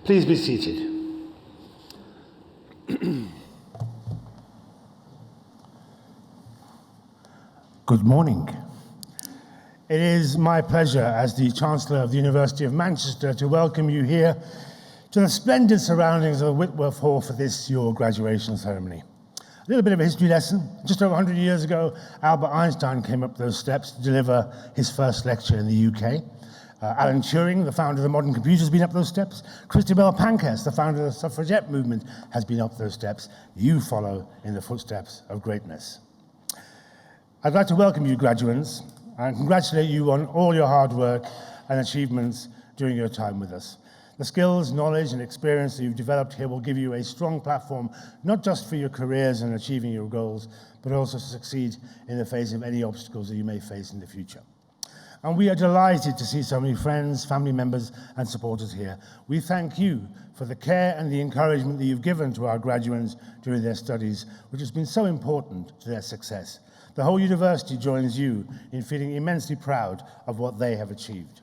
Please be seated. Good morning. It is my pleasure as the Chancellor of the University of Manchester to welcome you here to the splendid surroundings of Whitworth Hall for this, your graduation ceremony. A little bit of a history lesson. Just over 100 years ago, Albert Einstein came up those steps to deliver his first lecture in the UK. Alan Turing, the founder of the modern computer, has been up those steps. Christabel Pankhurst, the founder of the suffragette movement, has been up those steps. You follow in the footsteps of greatness. I'd like to welcome you, graduates, and congratulate you on all your hard work and achievements during your time with us. The skills, knowledge, and experience that you've developed here will give you a strong platform, not just for your careers and achieving your goals, but also to succeed in the face of any obstacles that you may face in the future. And we are delighted to see so many friends, family members, and supporters here. We thank you for the care and the encouragement that you've given to our graduates during their studies, which has been so important to their success. The whole university joins you in feeling immensely proud of what they have achieved.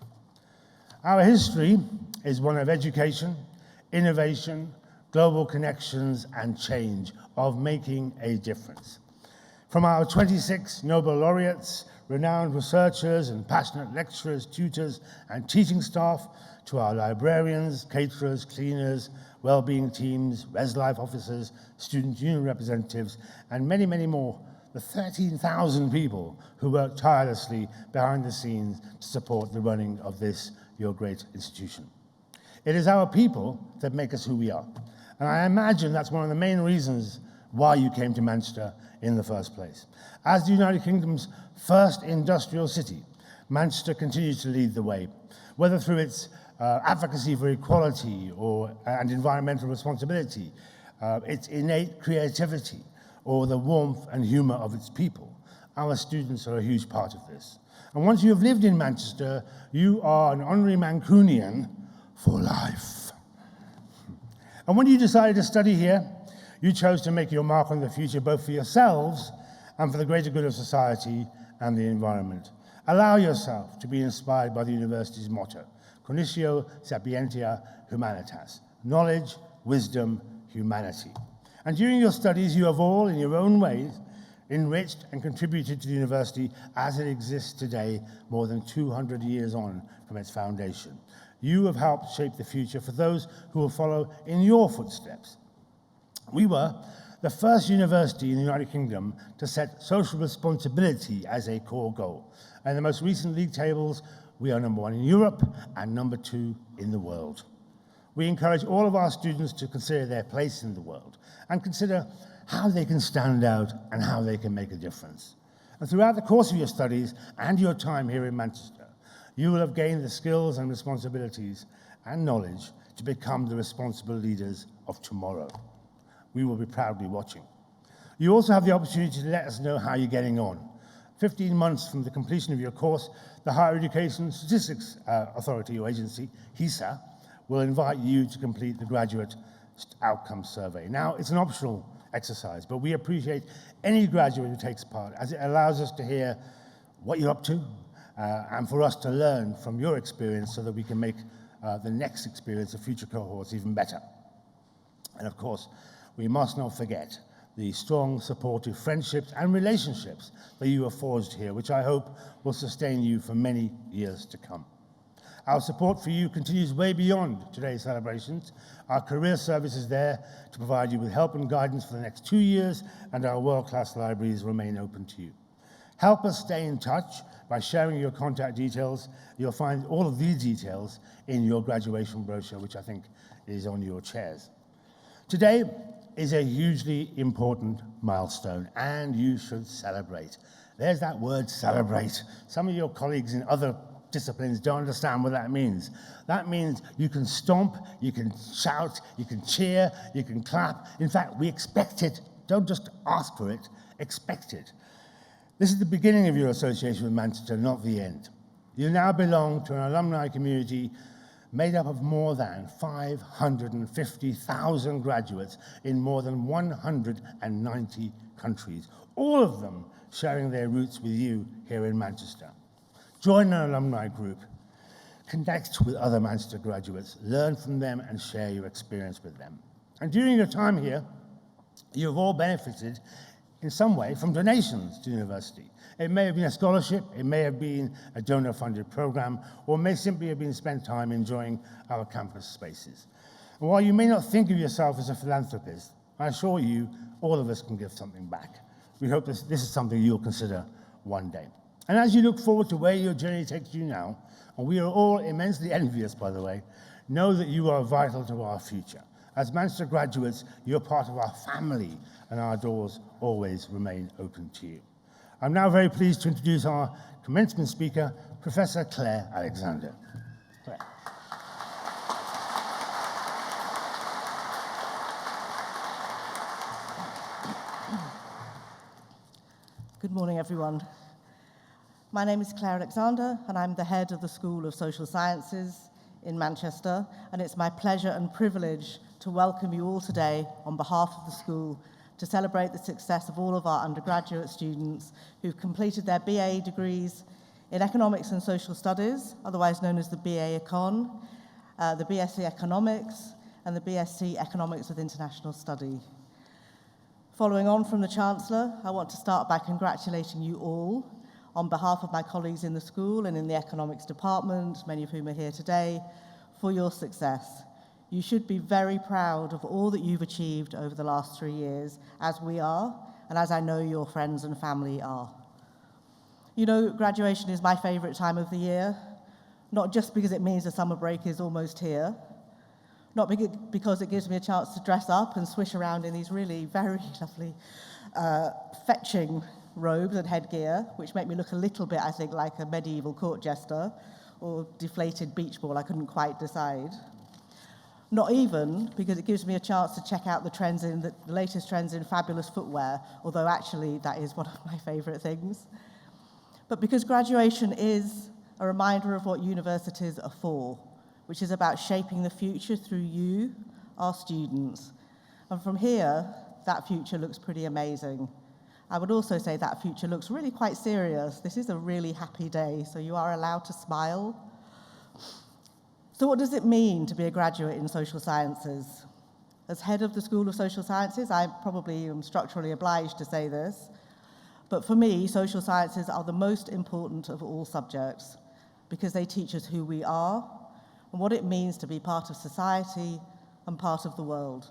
Our history is one of education, innovation, global connections, and change, of making a difference. From our 26 Nobel laureates, renowned researchers and passionate lecturers, tutors, and teaching staff, to our librarians, caterers, cleaners, well-being teams, res life officers, student union representatives, and many, many more, the 13,000 people who work tirelessly behind the scenes to support the running of this, your great institution. It is our people that make us who we are. And I imagine that's one of the main reasons why you came to Manchester in the first place. As the United Kingdom's first industrial city, Manchester continues to lead the way, whether through its advocacy for equality and environmental responsibility, its innate creativity, or the warmth and humour of its people. Our students are a huge part of this. And once you have lived in Manchester, you are an honorary Mancunian for life. And when you decided to study here, you chose to make your mark on the future, both for yourselves and for the greater good of society and the environment. Allow yourself to be inspired by the university's motto, Cognitio Sapientia Humanitas, knowledge, wisdom, humanity. And during your studies, you have all, in your own ways, enriched and contributed to the university as it exists today, more than 200 years on from its foundation. You have helped shape the future for those who will follow in your footsteps. We were the first university in the United Kingdom to set social responsibility as a core goal. And in the most recent league tables, we are number 1 in Europe and number 2 in the world. We encourage all of our students to consider their place in the world and consider how they can stand out and how they can make a difference. And throughout the course of your studies and your time here in Manchester, you will have gained the skills and responsibilities and knowledge to become the responsible leaders of tomorrow. We will be proudly watching. You also have the opportunity to let us know how you're getting on. 15 months from the completion of your course, the Higher Education Statistics Authority or Agency, HESA, will invite you to complete the Graduate Outcomes Survey. Now, it's an optional exercise, but we appreciate any graduate who takes part, as it allows us to hear what you're up to and for us to learn from your experience so that we can make the next experience of future cohorts even better. And of course, we must not forget the strong, supportive friendships and relationships that you have forged here, which I hope will sustain you for many years to come. Our support for you continues way beyond today's celebrations. Our career service is there to provide you with help and guidance for the next 2 years, and our world-class libraries remain open to you. Help us stay in touch by sharing your contact details. You'll find all of these details in your graduation brochure, which I think is on your chairs. Today is a hugely important milestone, and you should celebrate. There's that word, celebrate. Some of your colleagues in other disciplines don't understand what that means. That means you can stomp, you can shout, you can cheer, you can clap. In fact, we expect it. Don't just ask for it, expect it. This is the beginning of your association with Manchester, not the end. You now belong to an alumni community made up of more than 550,000 graduates in more than 190 countries, all of them sharing their roots with you here in Manchester. Join an alumni group. connect with other Manchester graduates, learn from them, and share your experience with them. And during your time here, you have all benefited in some way from donations to the university. It may have been a scholarship, it may have been a donor-funded program, or it may simply have been spent time enjoying our campus spaces. And while you may not think of yourself as a philanthropist, I assure you, all of us can give something back. We hope this is something you'll consider one day. And as you look forward to where your journey takes you now, and we are all immensely envious, by the way, know that you are vital to our future. As Manchester graduates, you're part of our family, and our doors always remain open to you. I'm now very pleased to introduce our commencement speaker, Professor Claire Alexander. Claire. Good morning, everyone. My name is Claire Alexander, and I'm the head of the School of Social Sciences in Manchester, and it's my pleasure and privilege to welcome you all today on behalf of the school to celebrate the success of all of our undergraduate students who've completed their BA degrees in Economics and Social Studies, otherwise known as the BA Econ, the BSc Economics, and the BSc Economics with International Study. Following on from the Chancellor, I want to start by congratulating you all on behalf of my colleagues in the school and in the Economics Department, many of whom are here today, for your success. You should be very proud of all that you've achieved over the last 3 years, as we are, and as I know your friends and family are. You know, graduation is my favorite time of the year, not just because it means the summer break is almost here, not because it gives me a chance to dress up and swish around in these really very lovely, fetching robes and headgear, which make me look a little bit, I think, like a medieval court jester or deflated beach ball. I couldn't quite decide. Not even because it gives me a chance to check out the latest trends in fabulous footwear, although actually that is one of my favorite things. But because graduation is a reminder of what universities are for, which is about shaping the future through you, our students. And from here, that future looks pretty amazing. I would also say that future looks really quite serious. This is a really happy day, so you are allowed to smile. So what does it mean to be a graduate in social sciences? As head of the School of Social Sciences, I probably am structurally obliged to say this, but for me, social sciences are the most important of all subjects because they teach us who we are and what it means to be part of society and part of the world.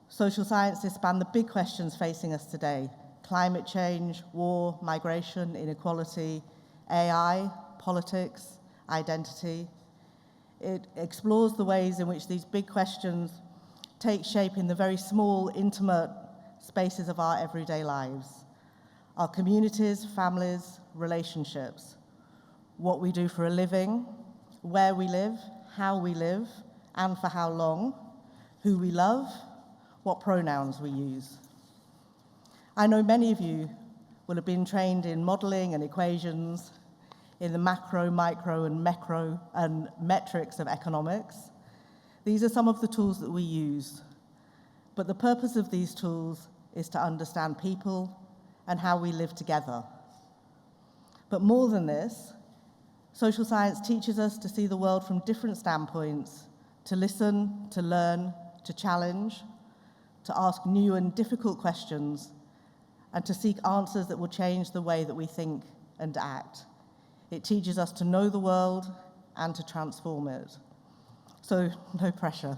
Social sciences span the big questions facing us today: climate change, war, migration, inequality, AI, politics, identity. It explores the ways in which these big questions take shape in the very small, intimate spaces of our everyday lives. Our communities, families, relationships, what we do for a living, where we live, how we live, and for how long, who we love, what pronouns we use. I know many of you will have been trained in modeling and equations, in the macro, micro, and metrics of economics. These are some of the tools that we use. But the purpose of these tools is to understand people and how we live together. But more than this, social science teaches us to see the world from different standpoints, to listen, to learn, to challenge, to ask new and difficult questions, and to seek answers that will change the way that we think and act. It teaches us to know the world and to transform it. So, no pressure.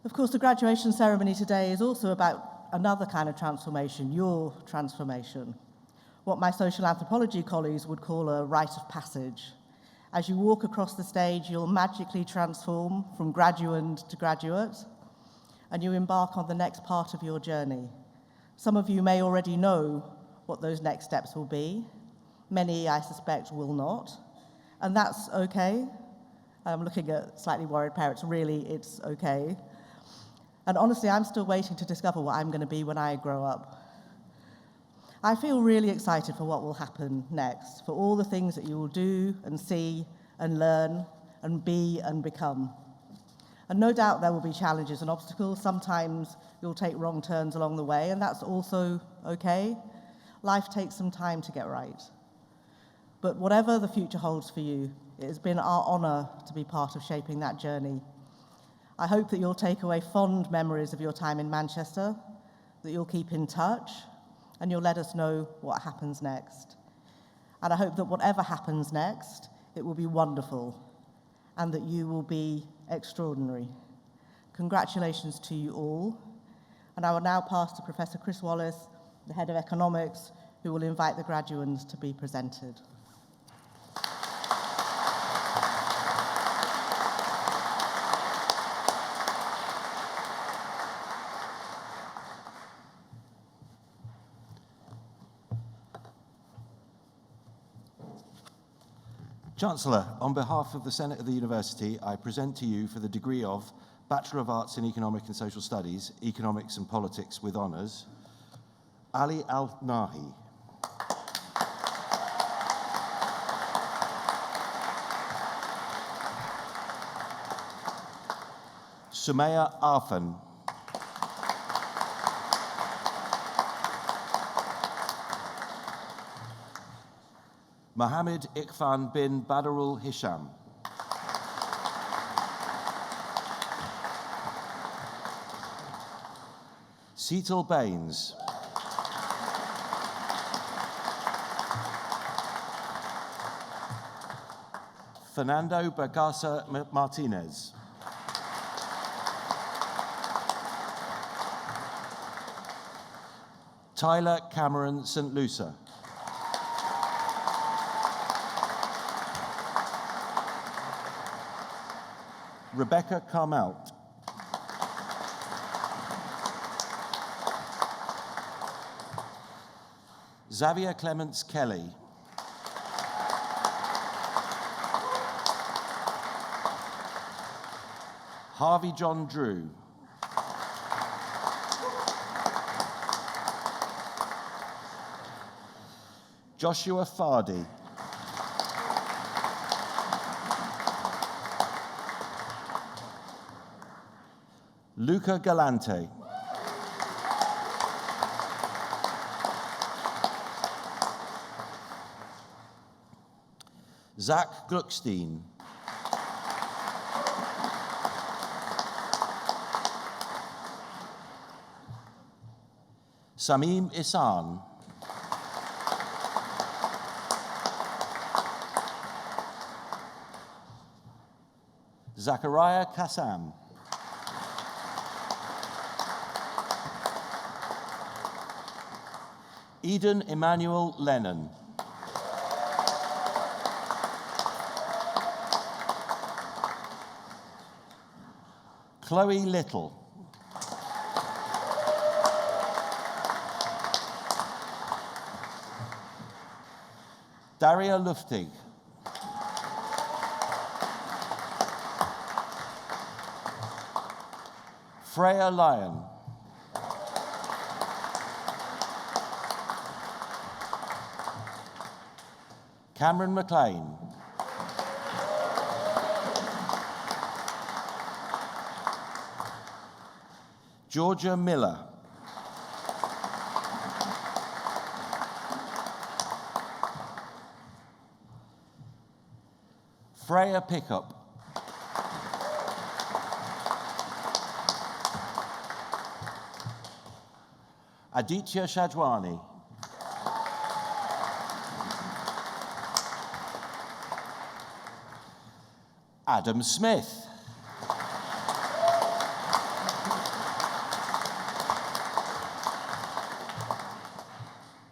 Of course, the graduation ceremony today is also about another kind of transformation, your transformation, what my social anthropology colleagues would call a rite of passage. As you walk across the stage, you'll magically transform from graduand to graduate, and you embark on the next part of your journey. Some of you may already know what those next steps will be. Many, I suspect, will not, and that's okay. I'm looking at slightly worried parents. Really, it's okay. And honestly, I'm still waiting to discover what I'm going to be when I grow up. I feel really excited for what will happen next, for all the things that you will do and see and learn and be and become. And no doubt there will be challenges and obstacles. Sometimes you'll take wrong turns along the way, and that's also okay. Life takes some time to get right. But whatever the future holds for you, it has been our honour to be part of shaping that journey. I hope that you'll take away fond memories of your time in Manchester, that you'll keep in touch, and you'll let us know what happens next. And I hope that whatever happens next, it will be wonderful, and that you will be extraordinary. Congratulations to you all. And I will now pass to Professor Chris Wallace, the Head of Economics, who will invite the graduands to be presented. Chancellor, on behalf of the Senate of the University, I present to you for the degree of Bachelor of Arts in Economic and Social Studies, Economics and Politics with Honours, Ali Al-Nahi. Sumaya Arfan. Mohammed Ikfan bin Badarul Hisham. Seatal Baines. Fernando Bagasa Martinez. Tyler Cameron St. Lucia. Rebecca Carmelt. Xavier Clements Kelly. Harvey John Drew. Joshua Fardy. Luca Galante. Zach Gluckstein. Samim Isan. Zachariah Kassam. Eden Emmanuel Lennon. Chloe Little. Daria Luftig. Freya Lyon. Cameron McLean. Georgia Miller. Freya Pickup. Aditya Shajwani. Adam Smith.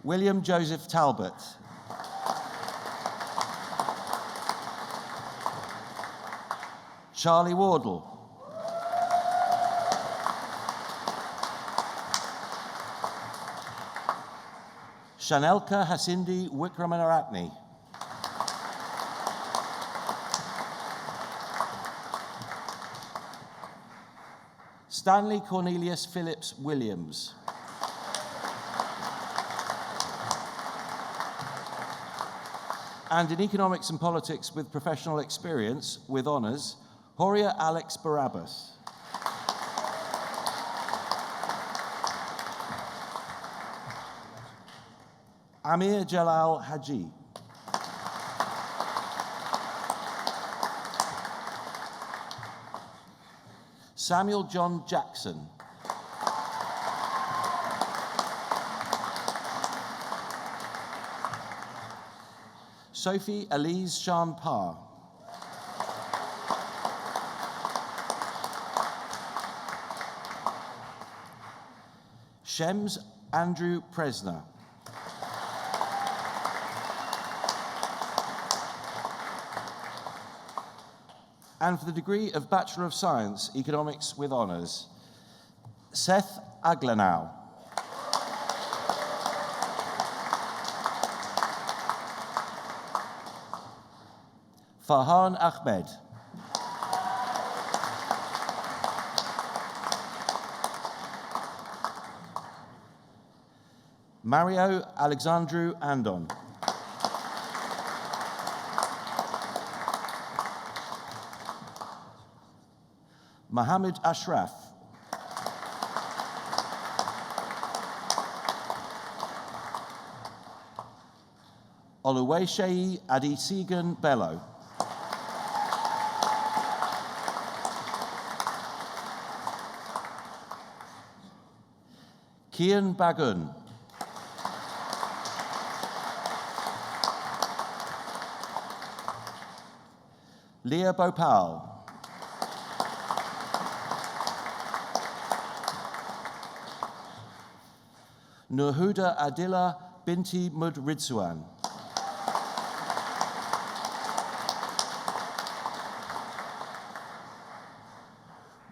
William Joseph Talbot. Charlie Wardle. Shanelka Hasindi Wikramaratne. Stanley Cornelius Phillips Williams. And in economics and politics with professional experience, with honours, Horia Alex Barabbas. Amir Jalal Haji. Samuel John Jackson. Sophie Elise Shan Parr. Shems Andrew Presner. And for the degree of Bachelor of Science, Economics with Honours, Seth Aglanau. Farhan Ahmed. Mario Alexandru Andon. Mohammed Ashraf. Oluwaseyi Adesigan Bello. Kian Bagun. Leah Bhopal. Nurhuda Adila Binti Mudridsuan.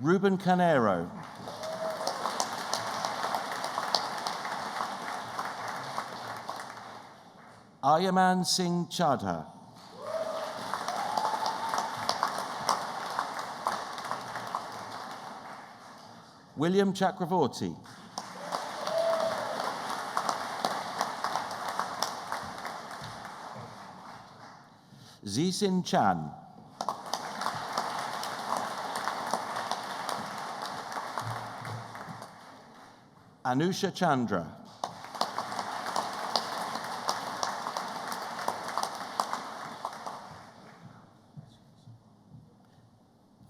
Ruben Canero. Aryaman Singh Chadha. William Chakravorty. Zisin Chan. Anusha Chandra.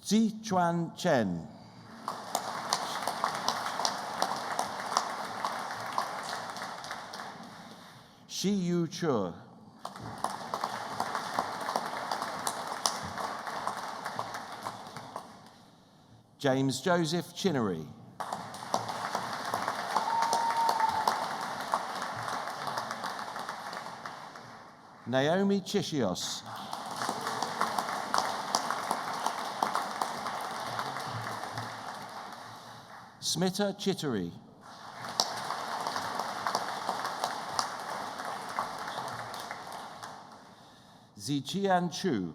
Zichuan Chen. Shi Yu Chur. James Joseph Chinnery. Naomi Chishios. Smita Chittery. Ziqian Chu.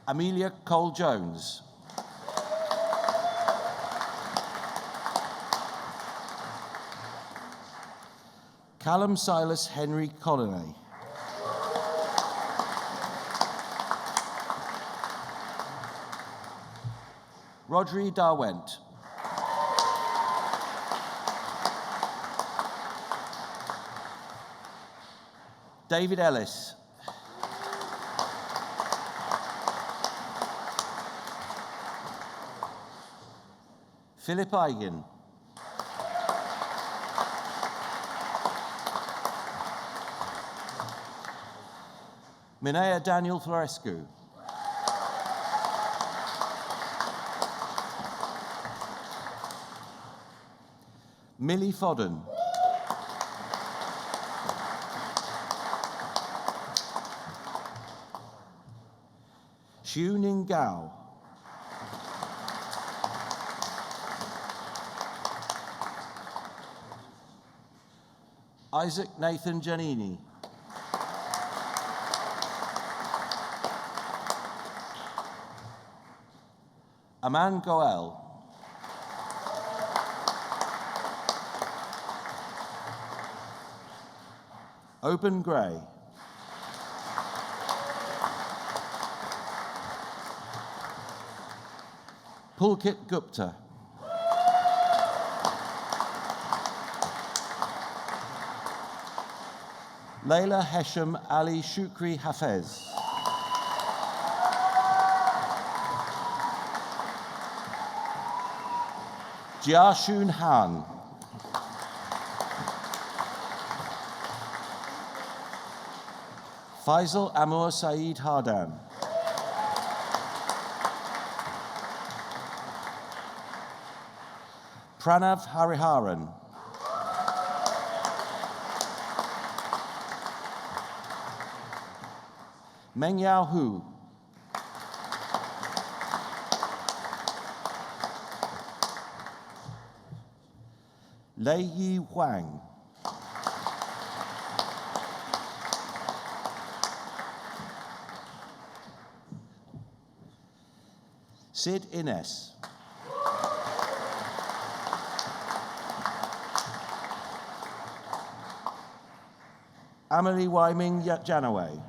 Amelia Cole-Jones. Callum Silas Henry Colonnay. Rodri Darwent. David Ellis. Philip Eigen. Minaya Daniel Florescu. Millie Fodden. Xu Ning Gao. Isaac Nathan Giannini. Aman Goel. Open Gray. Pulkit Gupta. Layla Hesham Ali Shukri Hafez. Jiashun Han. Faisal Amor Saeed Hardan. Pranav Hariharan. Meng Yao Hu. Lei Yi Huang. Sid Ines. Amelie Wyming Janaway.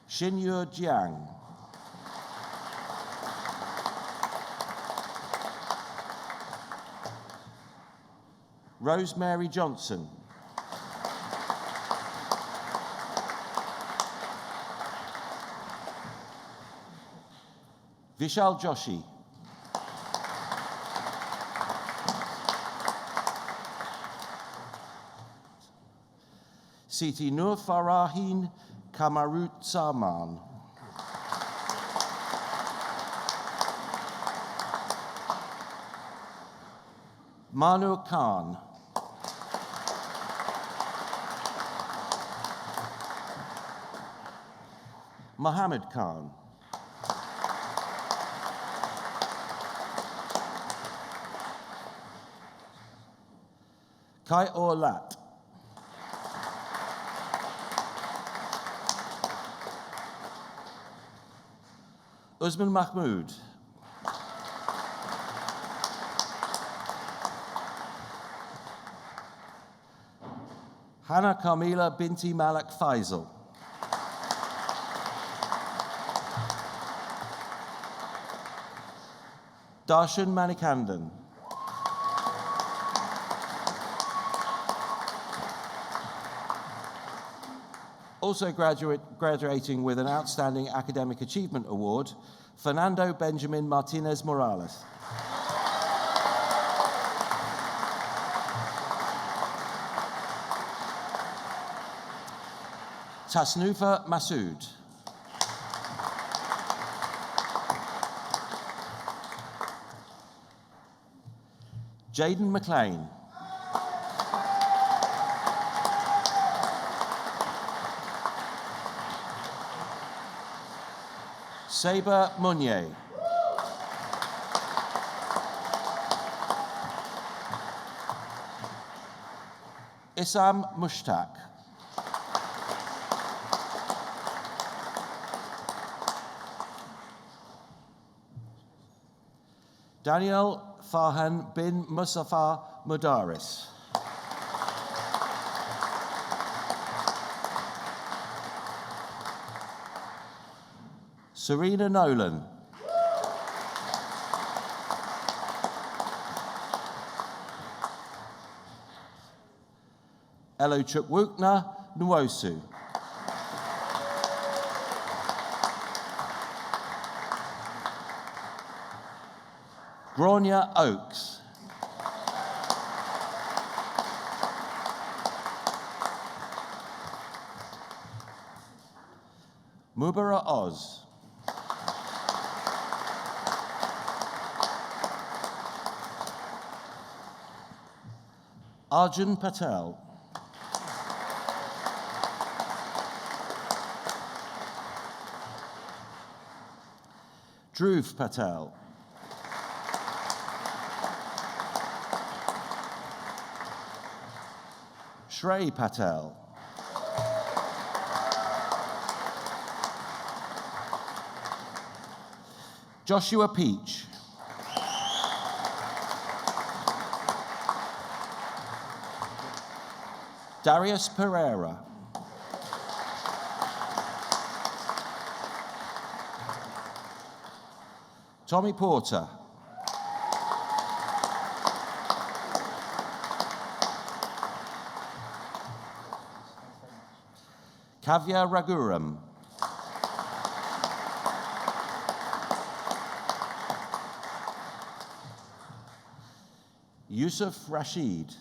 Xinyu Jiang. Rosemary Johnson. Vishal Joshi. Siti Nur Farahin Kamarut Saman. Manu Khan. Mohammed Khan. Kai Orlat. Usman Mahmood. Hannah Kamila Binti Malak Faisal. Darshan Manikandan. Also graduating with an Outstanding Academic Achievement Award, Fernando Benjamin Martinez Morales. Tasnufa Masood. Jaden McLean. Saber Munier. Issam Mushtaq. Daniel Farhan bin Mustafa Mudaris. Serena Nolan. Elo Chukwukna Nwosu. Grania Oaks. Mubara Oz. Arjun Patel. Dhruv Patel. Shrey Patel. Joshua Peach. Darius Pereira. Tommy Porter. Kavya Raghuram. Yusuf Rashid.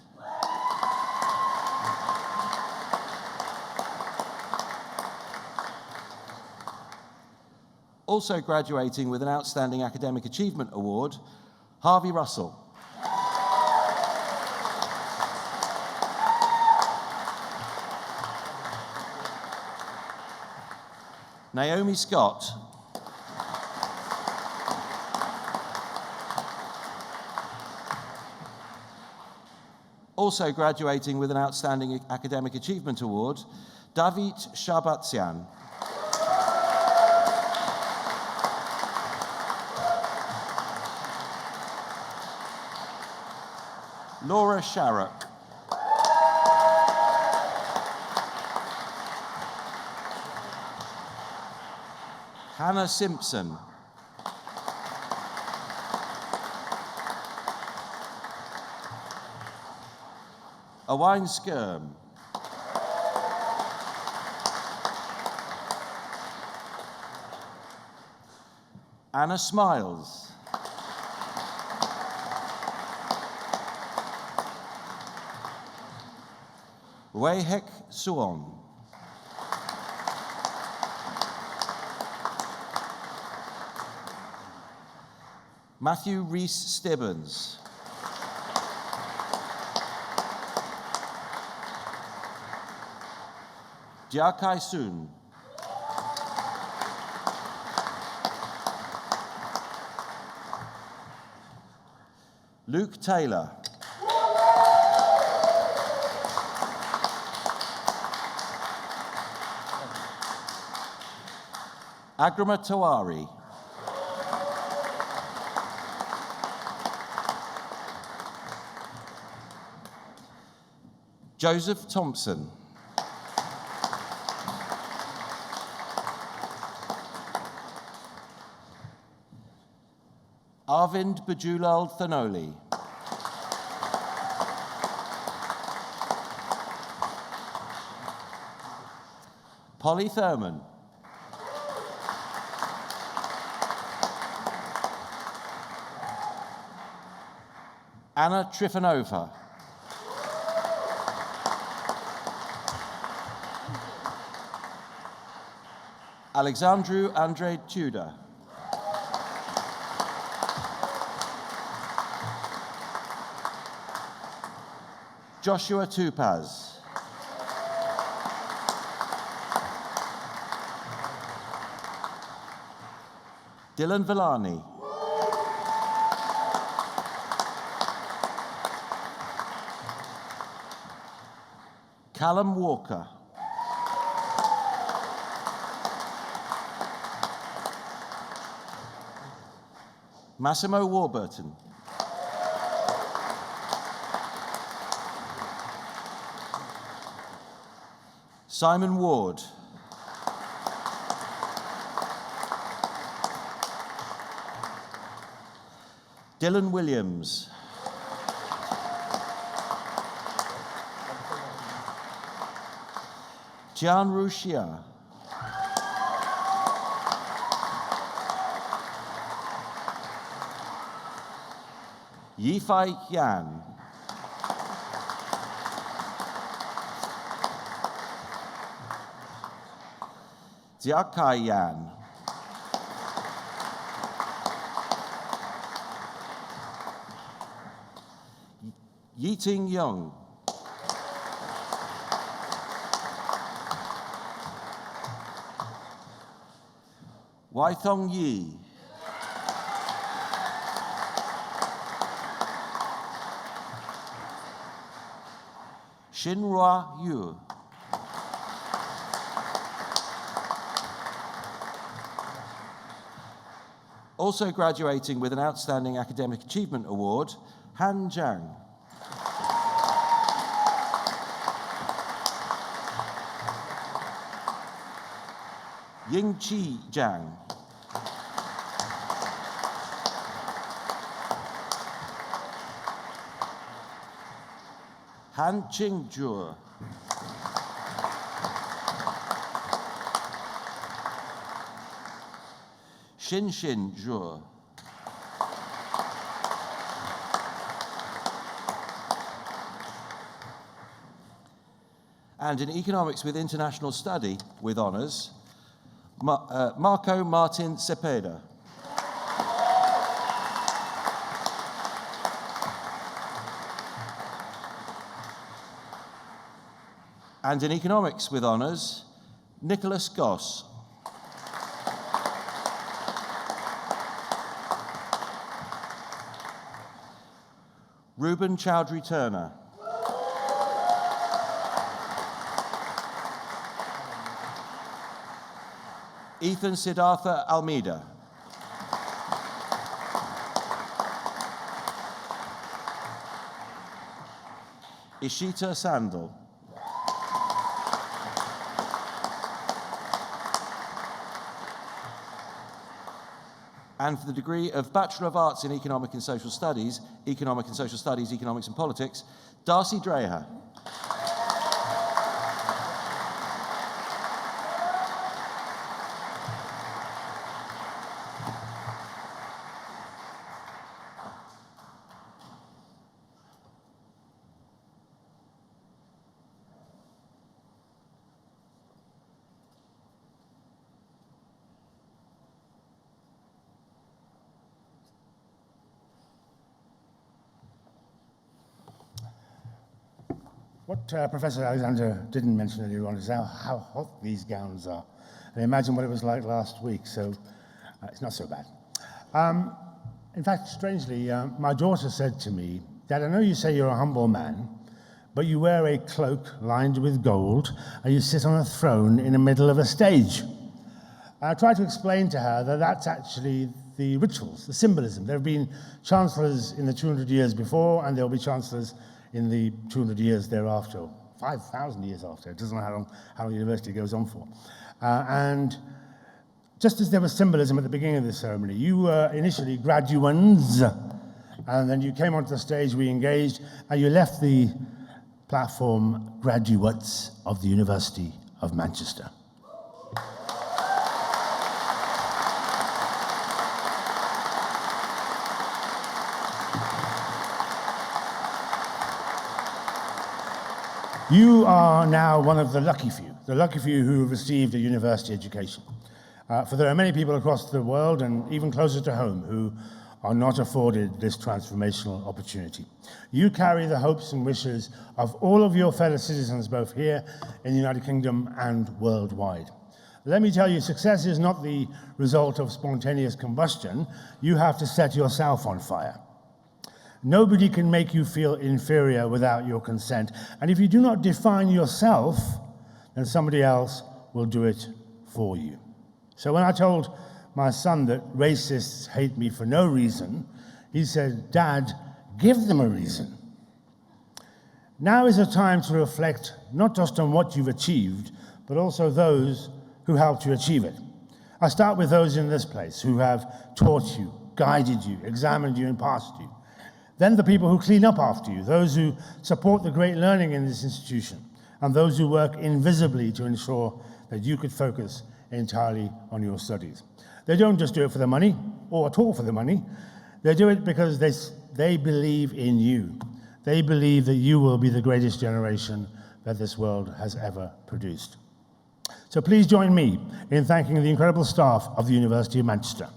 Also graduating with an Outstanding Academic Achievement Award, Harvey Russell. Naomi Scott. Also graduating with an Outstanding Academic Achievement Award, David Shabatsian. Laura Sharrock. Hannah Simpson. Owain Skirm. Anna Smiles. Weihek Suon. Matthew Rees-Stibbons. Jia Kai-sun. Luke Taylor. Agrama Tawari. Joseph Thompson. Arvind Bajulal Thanoli. Polly Thurman. Anna Trifonova. Alexandru Andrei Tudor. Joshua Tupaz. Dylan Villani. Callum Walker. Massimo Warburton. Simon Ward. Dylan Williams. Jian Ruxia. Yifai Yan. Jiakai Yan. Yiting Young. Waithong Yi. Shinhua Yu. Also graduating with an Outstanding Academic Achievement Award, Han Zhang. Yingqi Zhang. Han Qingjue. Xin Zhuo. and in Economics with International Study with honours, Marco Martin Cepeda. And in Economics with honours, Nicholas Goss. Ruben Chowdhury Turner. Ethan Siddhartha Almeida. Ishita Sandal. And for the degree of Bachelor of Arts in Economic and Social Studies, Economics and Politics, Darcy Dreher. What Professor Alexander didn't mention earlier on is how hot these gowns are. And imagine what it was like last week, so it's not so bad. In fact, strangely, my daughter said to me, "Dad, I know you say you're a humble man, but you wear a cloak lined with gold, and you sit on a throne in the middle of a stage." I tried to explain to her that that's actually the rituals, the symbolism. There have been chancellors in the 200 years before, and there will be chancellors in the 200 years thereafter, 5,000 years after. It doesn't know how long the university goes on for. And just as there was symbolism at the beginning of the ceremony, you were initially graduands, and then you came onto the stage, we engaged, and you left the platform graduates of the University of Manchester. You are now one of the lucky few who have received a university education. For there are many people across the world, and even closer to home, who are not afforded this transformational opportunity. You carry the hopes and wishes of all of your fellow citizens, both here in the United Kingdom and worldwide. Let me tell you, success is not the result of spontaneous combustion. You have to set yourself on fire. Nobody can make you feel inferior without your consent. And if you do not define yourself, then somebody else will do it for you. So when I told my son that racists hate me for no reason, he said, "Dad, give them a reason." Now is a time to reflect not just on what you've achieved, but also those who helped you achieve it. I start with those in this place who have taught you, guided you, examined you, and passed you. Then the people who clean up after you, those who support the great learning in this institution, and those who work invisibly to ensure that you could focus entirely on your studies. They don't just do it for the money, or at all for the money. They do it because they believe in you. They believe that you will be the greatest generation that this world has ever produced. So please join me in thanking the incredible staff of the University of Manchester.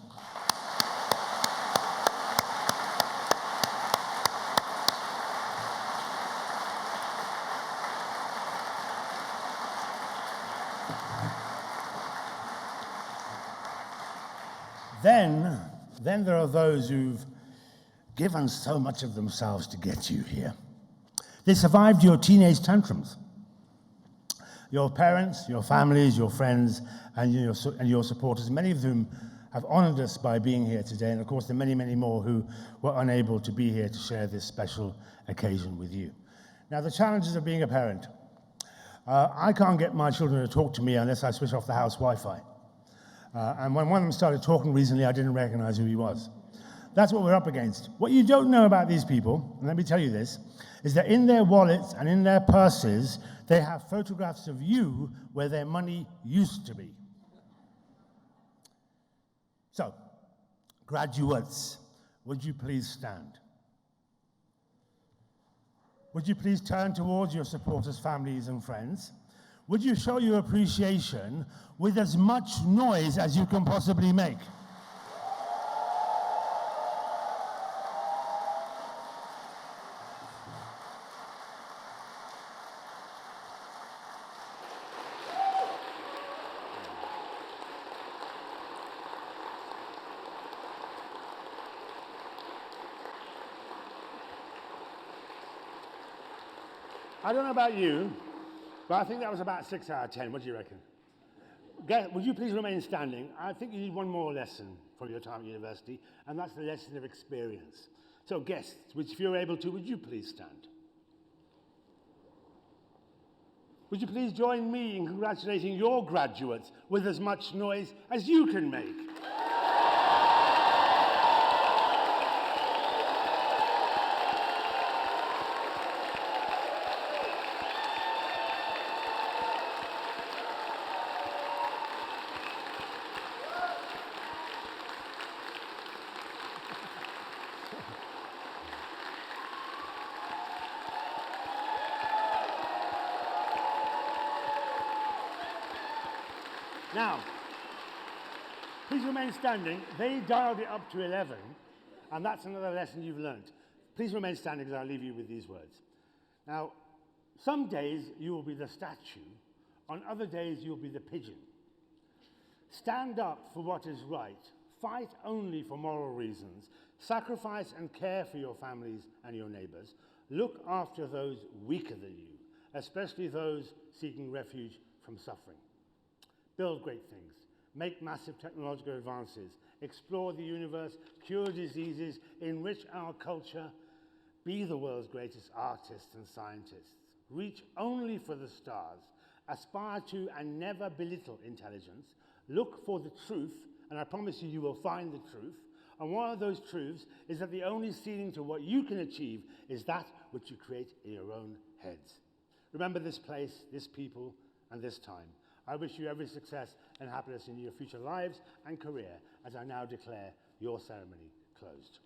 Then there are those who've given so much of themselves to get you here. They survived your teenage tantrums. Your parents, your families, your friends, and your supporters, many of whom have honored us by being here today, and of course the many, many more who were unable to be here to share this special occasion with you. Now, the challenges of being a parent. I can't get my children to talk to me unless I switch off the house Wi-Fi. And when one of them started talking recently, I didn't recognize who he was. That's what we're up against. What you don't know about these people, and let me tell you this, is that in their wallets and in their purses, they have photographs of you where their money used to be. So, graduates, would you please stand? would you please turn towards your supporters, families, and friends? Would you show your appreciation with as much noise as you can possibly make? I don't know about you, but I think that was about 6 out of 10. What do you reckon? Would you please remain standing? I think you need one more lesson from your time at university, and that's the lesson of experience. So guests, which if you're able to, would you please stand? Would you please join me in congratulating your graduates with as much noise as you can make? Now, please remain standing. They dialed it up to 11, and that's another lesson you've learned. Please remain standing because I'll leave you with these words. Now, some days you will be the statue, on other days you'll be the pigeon. Stand up for what is right, fight only for moral reasons, sacrifice and care for your families and your neighbors, look after those weaker than you, especially those seeking refuge from suffering. Build great things, make massive technological advances, explore the universe, cure diseases, enrich our culture, be the world's greatest artists and scientists. Reach only for the stars, aspire to and never belittle intelligence, look for the truth, and I promise you, you will find the truth. And one of those truths is that the only ceiling to what you can achieve is that which you create in your own heads. Remember this place, this people, and this time. I wish you every success and happiness in your future lives and career as I now declare your ceremony closed.